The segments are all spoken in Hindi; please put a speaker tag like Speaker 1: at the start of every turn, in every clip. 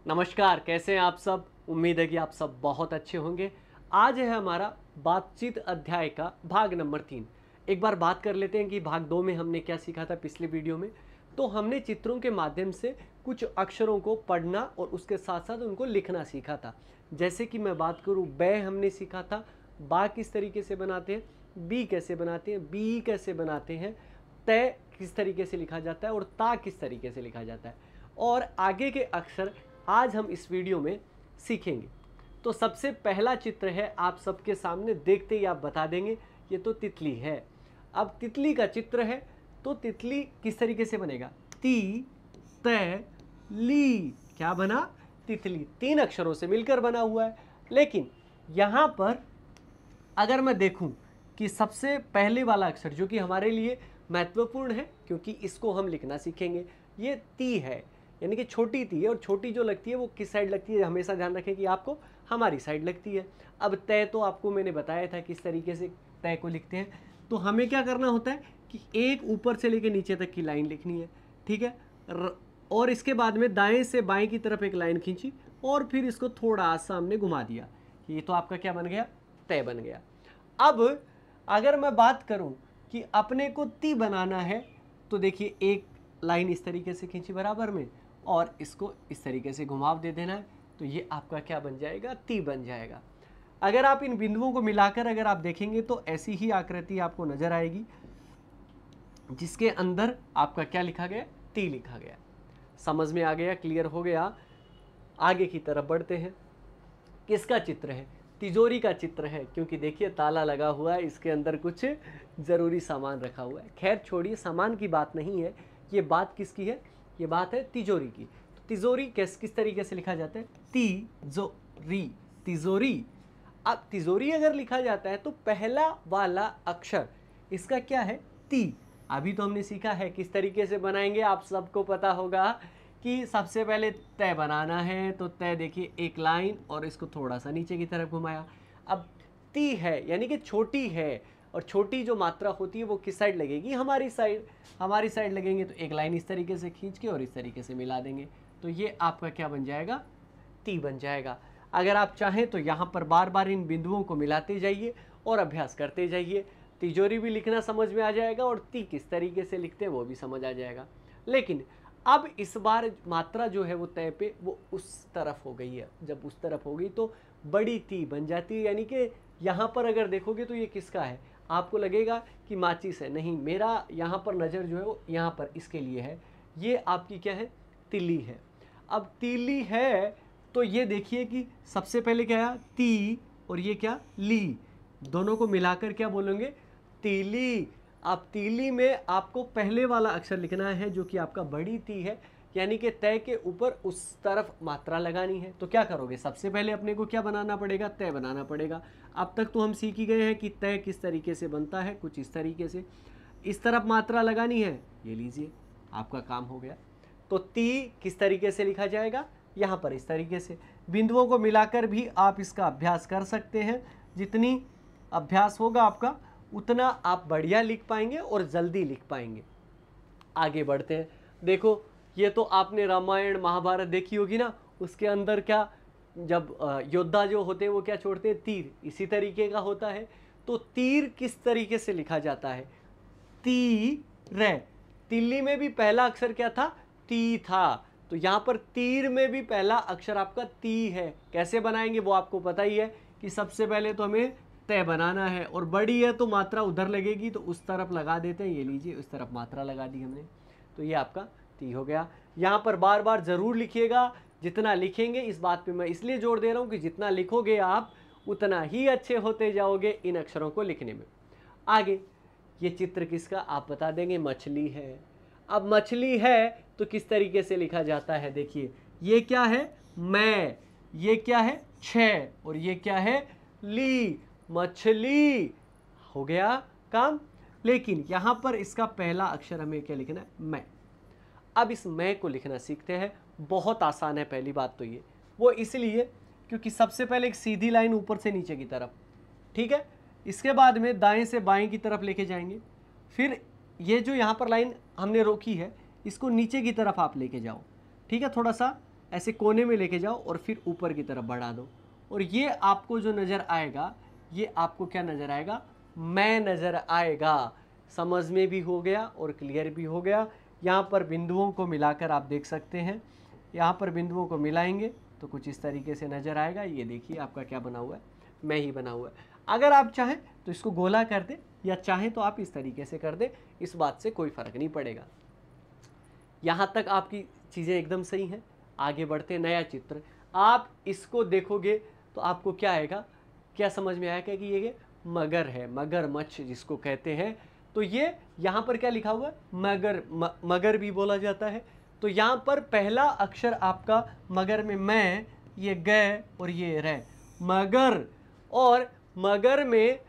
Speaker 1: नमस्कार, कैसे हैं आप सब। उम्मीद है कि आप सब बहुत अच्छे होंगे। आज है हमारा बातचीत अध्याय का भाग नंबर 3। एक बार बात कर लेते हैं कि भाग 2 में हमने क्या सीखा था पिछले वीडियो में। तो हमने चित्रों के माध्यम से कुछ अक्षरों को पढ़ना और उसके साथ साथ उनको लिखना सीखा था। जैसे कि मैं बात करूँ, बै हमने सीखा था, बा किस तरीके से बनाते हैं, बी कैसे बनाते हैं, बी कैसे बनाते हैं, तय किस तरीके से लिखा जाता है और ता किस तरीके से लिखा जाता है, और आगे के अक्षर आज हम इस वीडियो में सीखेंगे। तो सबसे पहला चित्र है, आप सबके सामने देखते ही आप बता देंगे ये तो तितली है। अब तितली का चित्र है, तो तितली किस तरीके से बनेगा, ती तै ली, क्या बना, तितली। 3 अक्षरों से मिलकर बना हुआ है। लेकिन यहाँ पर अगर मैं देखूं कि सबसे पहले वाला अक्षर जो कि हमारे लिए महत्वपूर्ण है, क्योंकि इसको हम लिखना सीखेंगे, ये ती है, यानी कि छोटी ती है। और छोटी जो लगती है वो किस साइड लगती है, हमेशा ध्यान रखें कि आपको हमारी साइड लगती है। अब तय तो आपको मैंने बताया था किस तरीके से तय को लिखते हैं। तो हमें क्या करना होता है कि एक ऊपर से लेकर नीचे तक की लाइन लिखनी है, ठीक है। और इसके बाद में दाएं से बाएं की तरफ एक लाइन खींची और फिर इसको थोड़ा सामने घुमा दिया, ये तो आपका क्या बन गया, तय बन गया। अब अगर मैं बात करूं कि अपने को ती बनाना है, तो देखिए एक लाइन इस तरीके से खींची बराबर में और इसको इस तरीके से घुमाव दे देना है, तो ये आपका क्या बन जाएगा, ती बन जाएगा। अगर आप इन बिंदुओं को मिलाकर अगर आप देखेंगे तो ऐसी ही आकृति आपको नजर आएगी जिसके अंदर आपका क्या लिखा गया, ती लिखा गया। समझ में आ गया, क्लियर हो गया। आगे की तरफ बढ़ते हैं। किसका चित्र है, तिजोरी का चित्र है, क्योंकि देखिए ताला लगा हुआ है, इसके अंदर कुछ ज़रूरी सामान रखा हुआ है। खैर छोड़िए, सामान की बात नहीं है, ये बात किसकी है, ये बात है तिजोरी की। तो तिजोरी किस तरीके से लिखा जाता है, तिजोरी, तिजोरी। अब तिजोरी अगर लिखा जाता है तो पहला वाला अक्षर इसका क्या है, ती। अभी तो हमने सीखा है किस तरीके से बनाएंगे, आप सबको पता होगा कि सबसे पहले तय बनाना है। तो तय देखिए एक लाइन और इसको थोड़ा सा नीचे की तरफ घुमाया। अब ती है यानी कि छोटी है, और छोटी जो मात्रा होती है वो किस साइड लगेगी, हमारी साइड। हमारी साइड लगेंगे तो एक लाइन इस तरीके से खींच के और इस तरीके से मिला देंगे, तो ये आपका क्या बन जाएगा, ती बन जाएगा। अगर आप चाहें तो यहाँ पर बार बार इन बिंदुओं को मिलाते जाइए और अभ्यास करते जाइए। तिजोरी भी लिखना समझ में आ जाएगा और ती किस तरीके से लिखते हैं वो भी समझ आ जाएगा। लेकिन अब इस बार मात्रा जो है वो तय पे वो उस तरफ हो गई है। जब उस तरफ हो गई तो बड़ी ती बन जाती है, यानी कि यहाँ पर अगर देखोगे तो ये किसका है, आपको लगेगा कि माचिस है, नहीं, मेरा यहाँ पर नज़र जो है वो यहाँ पर इसके लिए है। ये आपकी क्या है, तिली है। अब तीली है तो ये देखिए कि सबसे पहले क्या है, ती, और ये क्या, ली, दोनों को मिलाकर क्या बोलेंगे, तीली। अब तीली में आपको पहले वाला अक्षर लिखना है जो कि आपका बड़ी ती है, यानी कि तय के ऊपर उस तरफ मात्रा लगानी है। तो क्या करोगे, सबसे पहले अपने को क्या बनाना पड़ेगा, तय बनाना पड़ेगा। अब तक तो हम सीख ही गए हैं कि तय किस तरीके से बनता है, कुछ इस तरीके से। इस तरफ मात्रा लगानी है, ये लीजिए आपका काम हो गया। तो ती किस तरीके से लिखा जाएगा, यहाँ पर इस तरीके से। बिंदुओं को मिलाकर भी आप इसका अभ्यास कर सकते हैं। जितनी अभ्यास होगा आपका उतना आप बढ़िया लिख पाएंगे और जल्दी लिख पाएंगे। आगे बढ़ते हैं। देखो ये तो आपने रामायण महाभारत देखी होगी ना, उसके अंदर क्या, जब योद्धा जो होते हैं वो क्या छोड़ते हैं, तीर, इसी तरीके का होता है। तो तीर किस तरीके से लिखा जाता है, तीर। तिल्ली में भी पहला अक्षर क्या था, ती था, तो यहाँ पर तीर में भी पहला अक्षर आपका ती है। कैसे बनाएंगे वो आपको पता ही है कि सबसे पहले तो हमें तय बनाना है, और बड़ी है तो मात्रा उधर लगेगी तो उस तरफ लगा देते हैं, ये लीजिए उस तरफ मात्रा लगा दी हमने, तो ये आपका ती हो गया। यहाँ पर बार बार ज़रूर लिखिएगा, जितना लिखेंगे, इस बात पे मैं इसलिए जोर दे रहा हूँ कि जितना लिखोगे आप उतना ही अच्छे होते जाओगे इन अक्षरों को लिखने में। आगे ये चित्र किसका आप बता देंगे, मछली है। अब मछली है तो किस तरीके से लिखा जाता है, देखिए ये क्या है, मैं, ये क्या है, छ, और ये क्या है, ली, मछली। हो गया काम। लेकिन यहां पर इसका पहला अक्षर हमें क्या लिखना है, मैं। अब इस मैं को लिखना सीखते हैं, बहुत आसान है। पहली बात तो ये वो इसलिए क्योंकि सबसे पहले एक सीधी लाइन ऊपर से नीचे की तरफ, ठीक है, इसके बाद में दाएं से बाएं की तरफ लेके जाएंगे। फिर ये जो यहाँ पर लाइन हमने रोकी है इसको नीचे की तरफ आप लेके जाओ, ठीक है, थोड़ा सा ऐसे कोने में लेके जाओ और फिर ऊपर की तरफ बढ़ा दो, और ये आपको जो नज़र आएगा, ये आपको क्या नज़र आएगा, मैं नज़र आएगा। समझ में भी हो गया और क्लियर भी हो गया। यहाँ पर बिंदुओं को मिलाकर आप देख सकते हैं, यहाँ पर बिंदुओं को मिलाएंगे तो कुछ इस तरीके से नज़र आएगा। ये देखिए आपका क्या बना हुआ है, मैं ही बना हुआ है। अगर आप चाहें तो इसको गोला कर दें, या चाहें तो आप इस तरीके से कर दें, इस बात से कोई फ़र्क नहीं पड़ेगा। यहाँ तक आपकी चीज़ें एकदम सही हैं। आगे बढ़ते हैं, नया चित्र। आप इसको देखोगे तो आपको क्या आएगा, क्या समझ में आएगा कि ये मगर है, मगरमच्छ जिसको कहते हैं। तो ये यहाँ पर क्या लिखा हुआ है, मगर, मगर भी बोला जाता है। तो यहाँ पर पहला अक्षर आपका मगर में मैं, ये गए और ये रह, मगर। और मगर में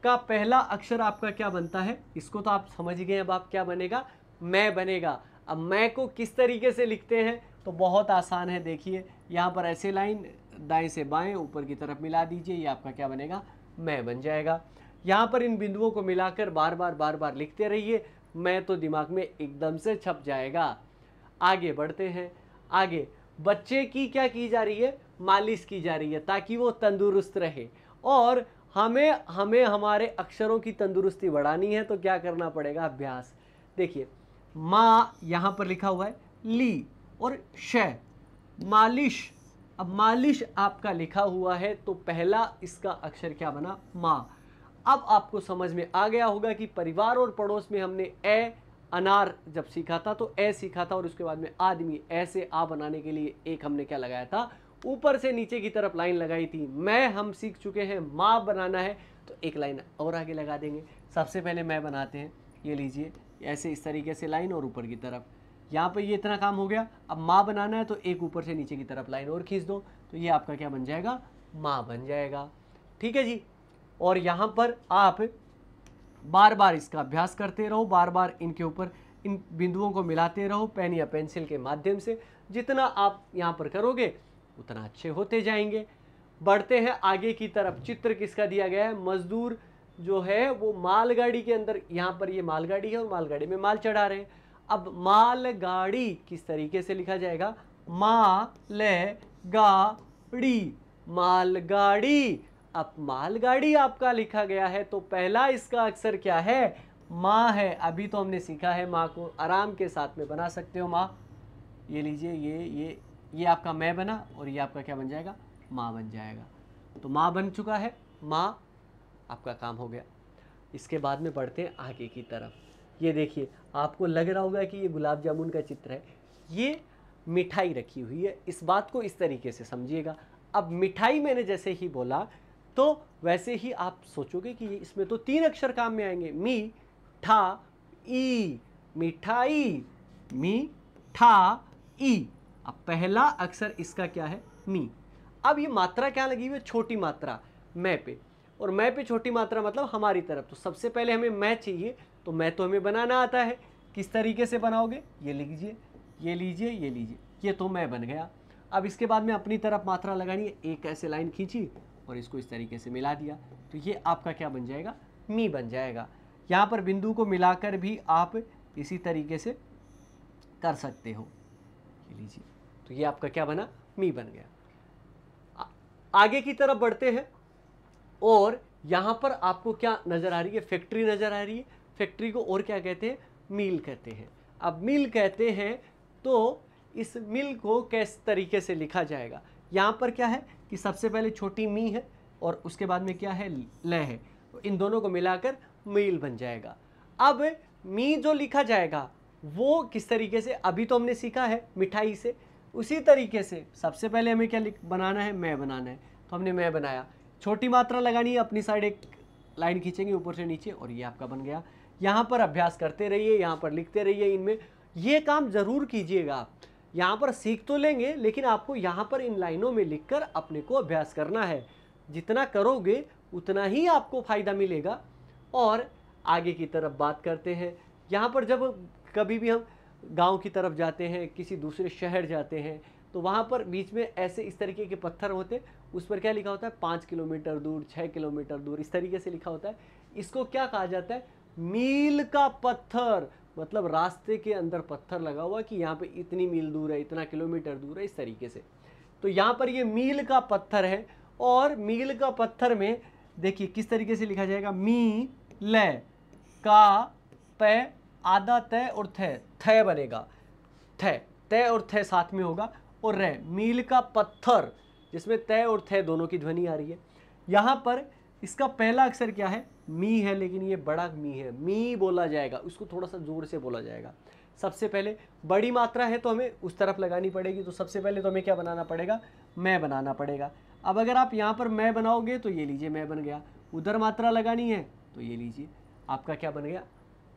Speaker 1: का पहला अक्षर आपका क्या बनता है, इसको तो आप समझ गए। अब आप क्या बनेगा, मैं बनेगा। अब मैं को किस तरीके से लिखते हैं, तो बहुत आसान है। देखिए यहाँ पर ऐसे लाइन दाएं से बाएं ऊपर की तरफ मिला दीजिए, ये आपका क्या बनेगा, मैं बन जाएगा। यहाँ पर इन बिंदुओं को मिलाकर बार बार लिखते रहिए, मैं तो दिमाग में एकदम से छप जाएगा। आगे बढ़ते हैं। आगे बच्चे की क्या की जा रही है, मालिश की जा रही है, ताकि वो तंदुरुस्त रहे। और हमें हमारे अक्षरों की तंदुरुस्ती बढ़ानी है, तो क्या करना पड़ेगा, अभ्यास। देखिए माँ यहाँ पर लिखा हुआ है ली और श, मालिश। अब मालिश आपका लिखा हुआ है, तो पहला इसका अक्षर क्या बना, माँ। अब आपको समझ में आ गया होगा कि परिवार और पड़ोस में हमने ए अनार जब सीखा था तो ए सीखा था, और उसके बाद में आदमी, ऐसे आ बनाने के लिए एक हमने क्या लगाया था, ऊपर से नीचे की तरफ लाइन लगाई थी। मैं हम सीख चुके हैं, माँ बनाना है तो एक लाइन और आगे लगा देंगे। सबसे पहले मैं बनाते हैं, ये लीजिए ऐसे इस तरीके से लाइन और ऊपर की तरफ, यहाँ पे ये इतना काम हो गया। अब माँ बनाना है तो एक ऊपर से नीचे की तरफ लाइन और खींच दो, तो ये आपका क्या बन जाएगा, माँ बन जाएगा। ठीक है जी। और यहाँ पर आप बार बार इसका अभ्यास करते रहो, बार बार इनके ऊपर इन बिंदुओं को मिलाते रहो पेन या पेंसिल के माध्यम से। जितना आप यहाँ पर करोगे उतना अच्छे होते जाएंगे। बढ़ते हैं आगे की तरफ। चित्र किसका दिया गया है, मजदूर जो है वो मालगाड़ी के अंदर, यहाँ पर ये मालगाड़ी है और मालगाड़ी में माल चढ़ा रहे हैं। अब मालगाड़ी किस तरीके से लिखा जाएगा, मालगाड़ी, मालगाड़ी। अब मालगाड़ी आपका लिखा गया है, तो पहला इसका अक्षर क्या है, माँ है। अभी तो हमने सीखा है, माँ को आराम के साथ में बना सकते हो, माँ। ये लीजिए, ये आपका मैं बना, और ये आपका क्या बन जाएगा, माँ बन जाएगा। तो माँ बन चुका है, माँ आपका काम हो गया। इसके बाद में बढ़ते हैं आगे की तरफ। ये देखिए, आपको लग रहा होगा कि ये गुलाब जामुन का चित्र है, ये मिठाई रखी हुई है। इस बात को इस तरीके से समझिएगा। अब मिठाई मैंने जैसे ही बोला तो वैसे ही आप सोचोगे कि इसमें तो 3 अक्षर काम में आएंगे, मी ठा ई, मिठाई, मी ठा ई। अब पहला अक्षर इसका क्या है, मी। अब ये मात्रा क्या लगी हुई है, छोटी मात्रा, मैं पे, और मैं पे छोटी मात्रा मतलब हमारी तरफ। तो सबसे पहले हमें मैं चाहिए, तो मैं तो हमें बनाना आता है। किस तरीके से बनाओगे, ये लीजिए, ये लीजिए, ये लीजिए, ये तो मैं बन गया। अब इसके बाद में अपनी तरफ मात्रा लगानी है, एक ऐसे लाइन खींची और इसको इस तरीके से मिला दिया, तो ये आपका क्या बन जाएगा, मी बन जाएगा। यहाँ पर बिंदु को मिलाकर भी आप इसी तरीके से कर सकते हो। ये लीजिए, तो ये आपका क्या बना, मी बन गया। आगे की तरफ बढ़ते हैं, और यहाँ पर आपको क्या नज़र आ रही है, फैक्ट्री नज़र आ रही है। फैक्ट्री को और क्या कहते हैं, मिल कहते हैं। अब मिल कहते हैं, तो इस मिल को किस तरीके से लिखा जाएगा, यहाँ पर क्या है कि सबसे पहले छोटी मी है और उसके बाद में क्या है, ल है, तो इन दोनों को मिलाकर मील बन जाएगा। अब मी जो लिखा जाएगा वो किस तरीके से, अभी तो हमने सीखा है मिठाई से, उसी तरीके से सबसे पहले हमें क्या बनाना है, मैं बनाना है, तो हमने मैं बनाया। छोटी मात्रा लगानी है, अपनी साइड एक लाइन खींचेंगे ऊपर से नीचे, और ये आपका बन गया। यहाँ पर अभ्यास करते रहिए, यहाँ पर लिखते रहिए, इनमें ये काम ज़रूर कीजिएगा आप। यहाँ पर सीख तो लेंगे, लेकिन आपको यहाँ पर इन लाइनों में लिखकर अपने को अभ्यास करना है। जितना करोगे उतना ही आपको फ़ायदा मिलेगा। और आगे की तरफ बात करते हैं। यहाँ पर जब कभी भी हम गांव की तरफ जाते हैं, किसी दूसरे शहर जाते हैं, तो वहाँ पर बीच में ऐसे इस तरीके के पत्थर होते हैं, उस पर क्या लिखा होता है, 5 किलोमीटर दूर, 6 किलोमीटर दूर, इस तरीके से लिखा होता है। इसको क्या कहा जाता है, मील का पत्थर। मतलब रास्ते के अंदर पत्थर लगा हुआ कि यहाँ पे इतनी मील दूर है, इतना किलोमीटर दूर है, इस तरीके से। तो यहाँ पर ये मील का पत्थर है, और मील का पत्थर में देखिए किस तरीके से लिखा जाएगा, मी ले का पे आधा तय और थे, थे बनेगा, थे, तय और थे साथ में होगा, और रे, मील का पत्थर, जिसमें तय और थे दोनों की ध्वनि आ रही है। यहाँ पर इसका पहला अक्षर क्या है, मी है, लेकिन ये बड़ा मी है, मी बोला जाएगा, उसको थोड़ा सा जोर से बोला जाएगा। सबसे पहले बड़ी मात्रा है तो हमें उस तरफ लगानी पड़ेगी, तो सबसे पहले तो हमें क्या बनाना पड़ेगा, मैं बनाना पड़ेगा। अब अगर आप यहाँ पर मैं बनाओगे तो ये लीजिए मैं बन गया, उधर मात्रा लगानी है तो ये लीजिए आपका क्या बन गया,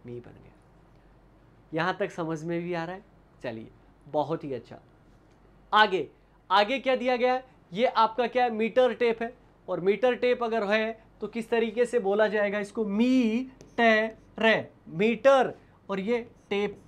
Speaker 1: मी बन गया। यहाँ तक समझ में भी आ रहा है? चलिए, बहुत ही अच्छा। आगे आगे क्या दिया गया है, ये आपका क्या है, मीटर टेप है, और मीटर टेप अगर है तो किस तरीके से बोला जाएगा इसको, मी टे रे, मीटर, और ये टेप,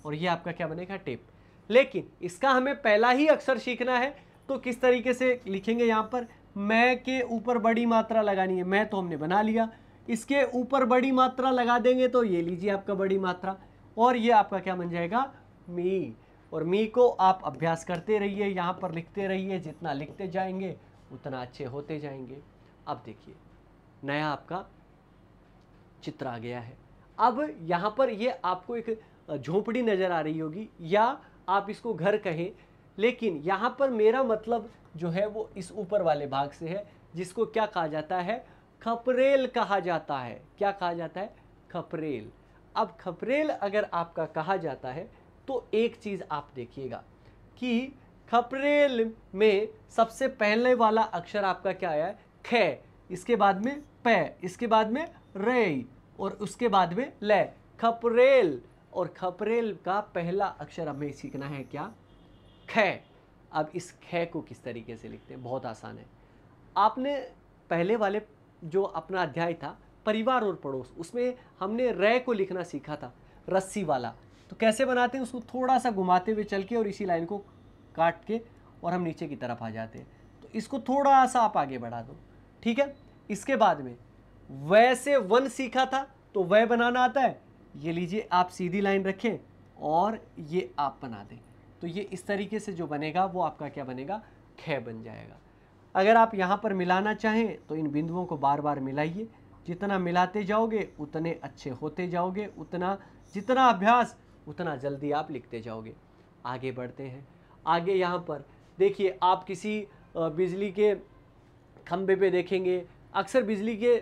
Speaker 1: और ये आपका क्या बनेगा, टेप। लेकिन इसका हमें पहला ही अक्षर सीखना है, तो किस तरीके से लिखेंगे, यहाँ पर मैं के ऊपर बड़ी मात्रा लगानी है, मैं तो हमने बना लिया, इसके ऊपर बड़ी मात्रा लगा देंगे तो ये लीजिए आपका बड़ी मात्रा, और ये आपका क्या बन जाएगा, मी। और मी को आप अभ्यास करते रहिए, यहाँ पर लिखते रहिए, जितना लिखते जाएंगे उतना अच्छे होते जाएंगे। अब देखिए नया आपका चित्र आ गया है। अब यहाँ पर ये आपको एक झोपड़ी नज़र आ रही होगी, या आप इसको घर कहें, लेकिन यहाँ पर मेरा मतलब जो है वो इस ऊपर वाले भाग से है, जिसको क्या कहा जाता है, खपरेल कहा जाता है। क्या कहा जाता है, खपरेल। अब खपरेल अगर आपका कहा जाता है तो एक चीज़ आप देखिएगा कि खपरेल में सबसे पहले वाला अक्षर आपका क्या आया है, खे, इसके बाद में पे, इसके बाद में रे, और उसके बाद में ले, खपरेल। और खपरेल का पहला अक्षर हमें सीखना है क्या, खे। अब इस खे को किस तरीके से लिखते हैं, बहुत आसान है। आपने पहले वाले जो अपना अध्याय था परिवार और पड़ोस, उसमें हमने रे को लिखना सीखा था, रस्सी वाला। तो कैसे बनाते हैं, उसको थोड़ा सा घुमाते हुए चल के और इसी लाइन को काट के और हम नीचे की तरफ आ जाते हैं। तो इसको थोड़ा सा आप आगे बढ़ा दो, ठीक है। इसके बाद में वैसे वन सीखा था, तो वह बनाना आता है, ये लीजिए आप सीधी लाइन रखें और ये आप बना दें, तो ये इस तरीके से जो बनेगा वो आपका क्या बनेगा, खे बन जाएगा। अगर आप यहाँ पर मिलाना चाहें तो इन बिंदुओं को बार बार मिलाइए, जितना मिलाते जाओगे उतने अच्छे होते जाओगे, उतना जितना अभ्यास उतना जल्दी आप लिखते जाओगे। आगे बढ़ते हैं। आगे यहाँ पर देखिए, आप किसी बिजली के खंबे पे देखेंगे, अक्सर बिजली के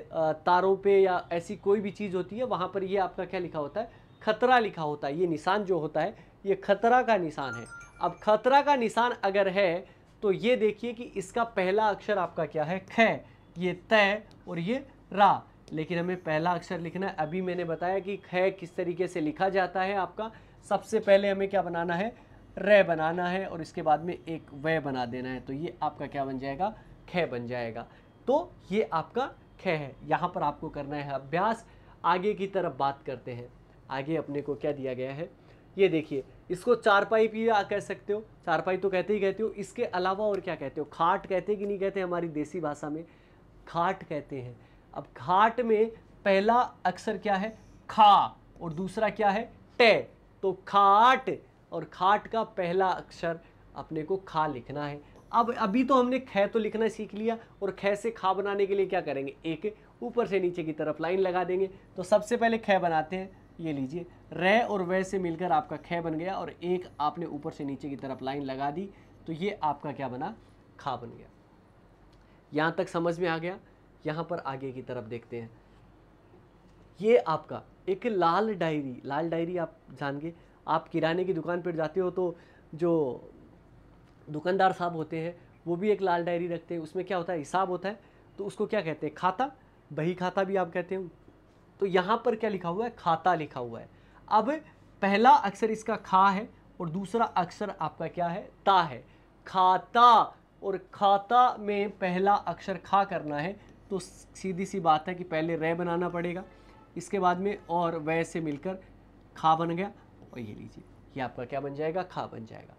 Speaker 1: तारों पे या ऐसी कोई भी चीज़ होती है, वहाँ पर ये आपका क्या लिखा होता है, खतरा लिखा होता है। ये निशान जो होता है ये खतरा का निशान है। अब खतरा का निशान अगर है तो ये देखिए कि इसका पहला अक्षर आपका क्या है, खे, ये तय और ये रा, लेकिन हमें पहला अक्षर लिखना है। अभी मैंने बताया कि खे किस तरीके से लिखा जाता है आपका, सबसे पहले हमें क्या बनाना है, रे बनाना है, और इसके बाद में एक वे बना देना है, तो ये आपका क्या बन जाएगा, खे बन जाएगा। तो ये आपका खे है। यहाँ पर आपको करना है अभ्यास। आगे की तरफ बात करते हैं। आगे अपने को क्या दिया गया है, ये देखिए, इसको चारपाई भी कह सकते हो, चारपाई तो कहते ही कहते हो, इसके अलावा और क्या कहते हो, खाट कहते कि नहीं कहते, हमारी देसी भाषा में खाट कहते हैं। अब खाट में पहला अक्षर क्या है, खा, और दूसरा क्या है, टे, तो खाट, और खाट का पहला अक्षर अपने को खा लिखना है। अब अभी तो हमने खे तो लिखना सीख लिया, और खे से खा बनाने के लिए क्या करेंगे, एक ऊपर से नीचे की तरफ लाइन लगा देंगे। तो सबसे पहले खे बनाते हैं, ये लीजिए, रे और वे से मिलकर आपका खे बन गया, और एक आपने ऊपर से नीचे की तरफ लाइन लगा दी, तो ये आपका क्या बना, खा बन गया। यहाँ तक समझ में आ गया। यहाँ पर आगे की तरफ देखते हैं। ये आपका एक लाल डायरी, लाल डायरी आप जान आप किराने की दुकान पर जाते हो तो जो दुकानदार साहब होते हैं वो भी एक लाल डायरी रखते हैं। उसमें क्या होता है, हिसाब होता है, तो उसको क्या कहते हैं, खाता, बही खाता भी आप कहते हो। तो यहाँ पर क्या लिखा हुआ है, खाता लिखा हुआ है। अब पहला अक्षर इसका खा है और दूसरा अक्षर आपका क्या है, ता है, खाता। और खाता में पहला अक्षर खा करना है, तो सीधी सी बात है कि पहले रे बनाना पड़ेगा, इसके बाद में और वै से मिलकर खा बन गया, और ये लीजिए ये आपका क्या बन जाएगा, खा बन जाएगा।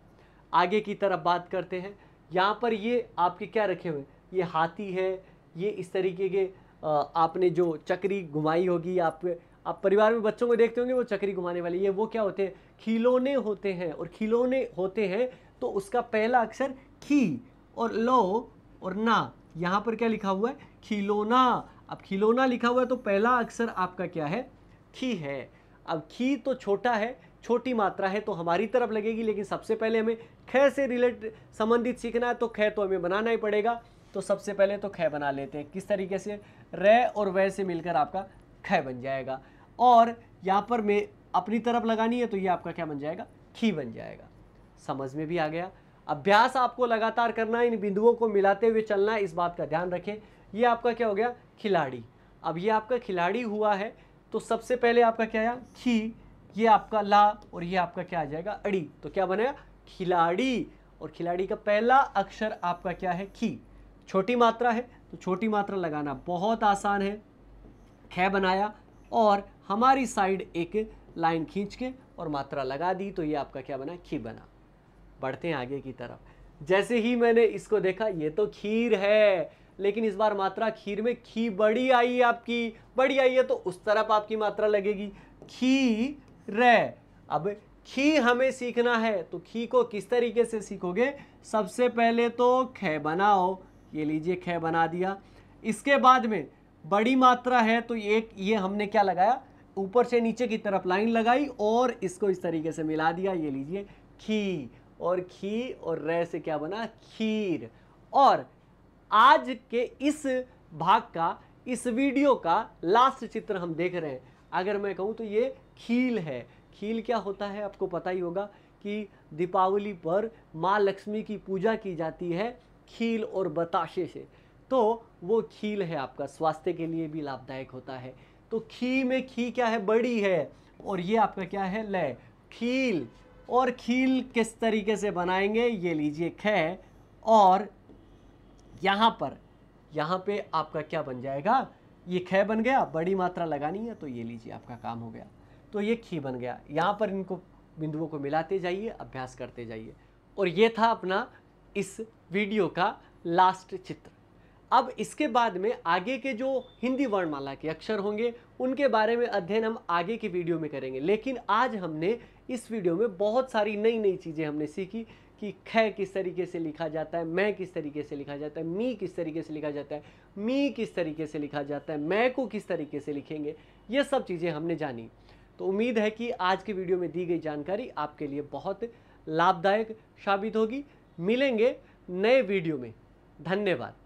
Speaker 1: आगे की तरफ बात करते हैं। यहाँ पर ये आपके क्या रखे हुए, ये हाथी है, ये इस तरीके के आपने जो चक्री घुमाई होगी, आप आप परिवार में बच्चों को देखते होंगे वो चक्री घुमाने वाली, ये वो क्या होते हैं, खिलौने होते हैं। और खिलौने होते हैं तो उसका पहला अक्षर खी और लो और ना, यहाँ पर क्या लिखा हुआ है, खिलौना। अब खिलौना लिखा हुआ है तो पहला अक्षर आपका क्या है, खी है। अब खी तो छोटा है, छोटी मात्रा है तो हमारी तरफ लगेगी, लेकिन सबसे पहले हमें ख से संबंधित सीखना है तो ख तो हमें बनाना ही पड़ेगा। तो सबसे पहले तो ख बना लेते हैं। किस तरीके से, रे और वै से मिलकर आपका ख बन जाएगा। और यहाँ पर मैं अपनी तरफ लगानी है तो ये आपका क्या बन जाएगा, खी बन जाएगा। समझ में भी आ गया। अभ्यास आपको लगातार करना है, इन बिंदुओं को मिलाते हुए चलना है, इस बात का ध्यान रखें। ये आपका क्या हो गया, खिलाड़ी। अब ये आपका खिलाड़ी हुआ है तो सबसे पहले आपका क्या आया, खी, ये आपका ला और ये आपका क्या आ जाएगा, अड़ी। तो क्या बनेगा, खिलाड़ी। और खिलाड़ी का पहला अक्षर आपका क्या है, खी। छोटी मात्रा है तो छोटी मात्रा लगाना बहुत आसान है। ख बनाया और हमारी साइड एक लाइन खींच के और मात्रा लगा दी तो ये आपका क्या बना, खी बना। बढ़ते हैं आगे की तरफ। जैसे ही मैंने इसको देखा ये तो खीर है, लेकिन इस बार मात्रा खीर में खी बड़ी आई है, आपकी बड़ी आई है तो उस तरफ आपकी मात्रा लगेगी, खी रे। अब खी हमें सीखना है तो खी को किस तरीके से सीखोगे, सबसे पहले तो ख बनाओ, ये लीजिए ख बना दिया। इसके बाद में बड़ी मात्रा है तो एक ये हमने क्या लगाया, ऊपर से नीचे की तरफ लाइन लगाई और इसको इस तरीके से मिला दिया, ये लीजिए खी। और खी और रे से क्या बना, खीर। और आज के इस भाग का, इस वीडियो का लास्ट चित्र हम देख रहे हैं। अगर मैं कहूँ तो ये खील है। खील क्या होता है आपको पता ही होगा कि दीपावली पर माँ लक्ष्मी की पूजा की जाती है खील और बताशे से, तो वो खील है आपका, स्वास्थ्य के लिए भी लाभदायक होता है। तो खी में खी क्या है, बड़ी है, और ये आपका क्या है, लय, खील। और खील किस तरीके से बनाएंगे, ये लीजिए ख, और यहाँ पे आपका क्या बन जाएगा, ये ख बन गया, बड़ी मात्रा लगानी है तो ये लीजिए आपका काम हो गया, तो ये खी बन गया। यहाँ पर इनको बिंदुओं को मिलाते जाइए, अभ्यास करते जाइए। और ये था अपना इस वीडियो का लास्ट चित्र। अब इसके बाद में आगे के जो हिंदी वर्णमाला के अक्षर होंगे उनके बारे में अध्ययन हम आगे की वीडियो में करेंगे। लेकिन आज हमने इस वीडियो में बहुत सारी नई नई चीज़ें हमने सीखी कि ख किस तरीके से लिखा जाता है, मैं किस तरीके से लिखा जाता है, मी किस तरीके से लिखा जाता है, मी किस तरीके से लिखा जाता है, मैं को किस तरीके से लिखेंगे, ये सब चीज़ें हमने जानी। तो उम्मीद है कि आज के वीडियो में दी गई जानकारी आपके लिए बहुत लाभदायक साबित होगी। मिलेंगे नए वीडियो में। धन्यवाद।